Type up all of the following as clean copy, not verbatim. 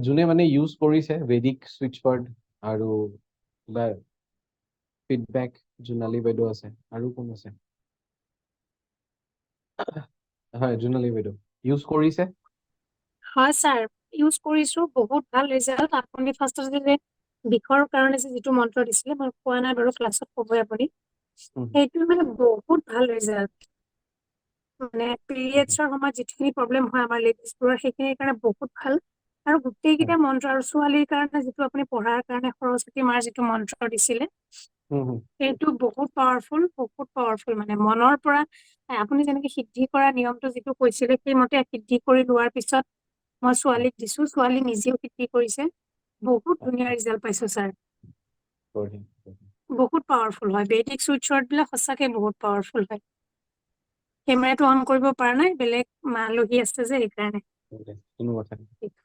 যোনে মানে ইউজ কৰিছে ভেদিক সুইচবৰ্ড আৰু কিবা ফিডবেক জোনালী বাইদেউ আছে আৰু কোন আছে হয় জোনালী বাইদেউ ইউজ কৰিছে হয় ছাৰ ইউজ কৰিছো বহুত ভাল ৰিজাল্ট আপুনি ফাৰ্ষ্টতে যে বিষৰ কাৰণে যে যিটো মন্ত্ৰ দিছিলে মই কোৱা নাই বাৰু ক্লাছত ক'বই আপুনি সেইটো মানে বহুত ভাল ৰিজাল্ট মানে পিৰিয়ডছৰ সময়ত যিখিনি প্ৰব্লেম হয় আমাৰ লেডিজবোৰৰ সেইখিনিৰ কাৰণে বহুত ভাল আৰু গোটেইকেইটা মন্ত্ৰ আৰু ছোৱালীৰ কাৰণে যিটো আপুনি পঢ়াৰ কাৰণে সৰস্বতী মাৰ যিটো মন্ত্ৰ দিছিলে সেইটো বহুত পাৱাৰফুল মানে মনৰ পৰা আপুনি যেনেকে সিদ্ধি কৰা নিয়মটো যিটো কৈছিলে সেইমতে সিদ্ধি কৰি লোৱাৰ পিছত মই ছোৱালীক দিছো ছোৱালী নিজেও সিদ্ধি কৰিছে বহুত ধুনীয়া ৰিজাল্ট পাইছো ছাৰ বহুত পাৱাৰফুল হয় বেদিক সুইটচৰ্ট বিলাক সঁচাকে বহুত পাৱাৰফুল হয় কেমেৰাটো অন কৰিব পৰা নাই বেলেগ আলহী আছে যে সেইকাৰণে কোনো কথা নাই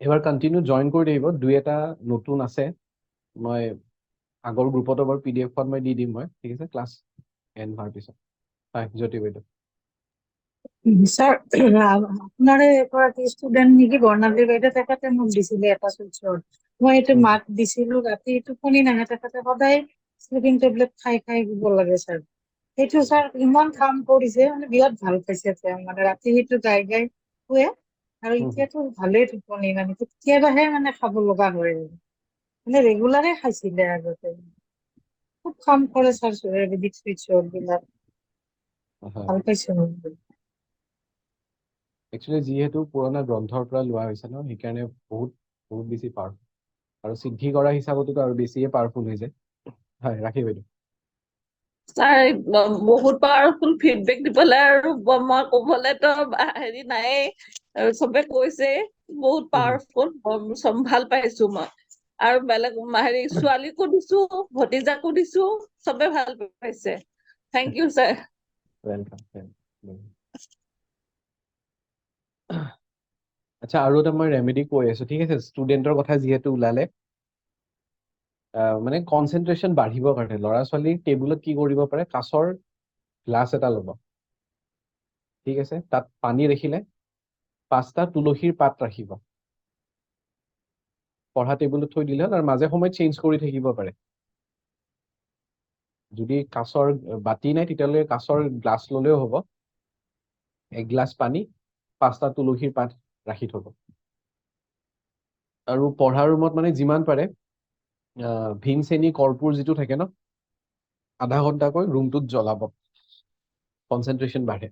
এবাৰ কণ্টিনিউ জইন কৰি থাকিব দুই এটা নতুন আছে মই আগৰ গ্ৰুপত এবাৰ PDF খন মই দি দিম মই ঠিক আছে ক্লাছ এণ্ড হোৱাৰ পিছত হয় জ্যোতি বাইদেউ স্যাৰ আপনাৰ এগৰাকী ষ্টুডেণ্ট নেকি বৰ্ণালী বাইদেউ তেখেতে মোক দিছিলে এটা চুইচৰ মই এইটো মাক দিছিলো ৰাতি টোপনি নাহে তেখেতে সদায় স্লিপিং টেবলেট খাই দিব লাগে ছাৰ সেইটো ছাৰ ইমান কাম কৰিছে মানে বিৰাট ভাল পাইছে তেওঁ মানে ৰাতি সেইটো গাই শুৱে আৰু এতিয়াতো ভালেই টোপনি মানে কেতিয়াবাহে মানে খাব লগা হয় মানে ৰেগুলাৰে খাইছিলে আগতে খুব কাম কৰে ছাৰ আয়ুৰ্বেদিক চুইচৰ বিলাক ভাল পাইছে একচুৱেলি যিহেতু পুৰণা গ্ৰন্থৰ পৰা লোৱা হৈছে ন সেইকাৰণে বহুত বহুত বেছি পাৱাৰফুল আৰু সিদ্ধি কৰা হিচাপতো আৰু বেছিয়ে পাৱাৰফুল হৈ যায় হয় ৰাখি বাইদেউ ছাৰ বহুত পাৱাৰফুল ফিডবেক দিবলৈ আৰু মই ক'বলৈতো হেৰি নায়েই চবে কৈছে বহুত পাৱাৰফুল ভাল পাইছো মই আৰু বেলেগ হেৰি ছোৱালীকো দিছো ভতিজাকো দিছো চবে ভাল পাইছে থেংক ইউ ছাৰ ৱেলকাম আচ্ছা আৰু এটা মই ৰেমেডি কৈ আছো ঠিক আছে ষ্টুডেণ্টৰ কথা যিহেতু ওলালে মানে কনচেনট্ৰেশ্যন বাঢ়িবৰ কাৰণে ল'ৰা ছোৱালী টেবুলত কি কৰিব পাৰে কাঁচৰ গ্লাছ এটা ল'ব ঠিক আছে তাত পানী ৰাখিলে 5টা তুলসীৰ পাত ৰাখিব পঢ়া টেবুলত থৈ দিলে আৰু মাজে সময়ে চেঞ্জ কৰি থাকিব পাৰে যদি কাঁচৰ বাতি নাই তেতিয়াহ'লে কাঁচৰ গ্লাছ ল'লেও হ'ব 1 গ্লাছ পানী 5টা তুলসীৰ পাত ৰাখি থব আৰু পঢ়া ৰুমত মানে যিমান পাৰে ভিন চেনি কৰ্পূৰ যিটো থাকে ন আধা ঘণ্টাকৈ ৰুমটোত জ্বলাব কনচেনট্ৰেশ্যন বাঢ়ে